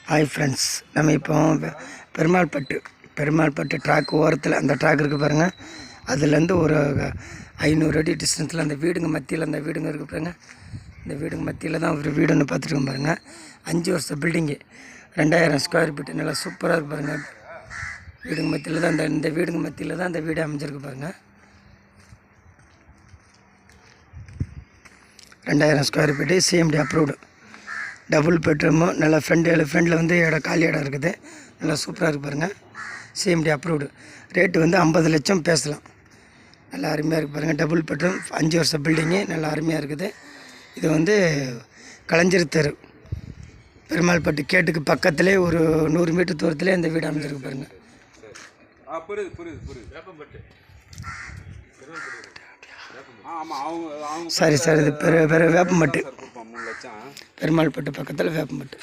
Hi friends, நம்ம இப்போ Perumalpattu track ஓரத்தில் அந்த ட்ராக் இருக்குது பாருங்கள். அதுலேருந்து ஒரு 500 அடி டிஸ்டன்ஸில் அந்த வீடுங்க மத்தியில் அந்த வீடுங்க இருக்குது பாருங்கள். இந்த வீடுங்க மத்தியில் தான் ஒரு வீடு ஒன்று பார்த்துருக்கோம் பாருங்கள். 5 வருஷம் பில்டிங்கு, 2000 ஸ்கொயர் ஃபீட்டு, நல்லா சூப்பராக இருக்குது பாருங்கள். வீடுங்க மத்தியில் தான் இந்த வீடுங்க மத்தியில் தான் அந்த வீடு அமைஞ்சிருக்கு பாருங்கள். 2000 square feet, CMD approved, double bedroom, நல்லா ஃப்ரெண்டில் வந்து காலி இடம் இருக்குது. நல்லா சூப்பராக இருக்குது பாருங்கள். CMD approved. ரேட்டு வந்து 50 லட்சம் பேசலாம். நல்லா அருமையாக இருக்குது பாருங்கள். டபுள் பெட்ரூம், 5 வருஷம் பில்டிங்கு, நல்லா அருமையாக இருக்குது. இது வந்து கலைஞர் தெரு, பெருமாள்பட்டு கேட்டுக்கு பக்கத்துலேயே ஒரு 100 மீட்டர் தூரத்துலேயே இந்த வீடு அமைஞ்சிருக்கு பாருங்கள். சரி சார், இது வேப்பம்பட்டு, பெருமாள்பட்டு பக்கத்தில் வேப்பம்பட்டு.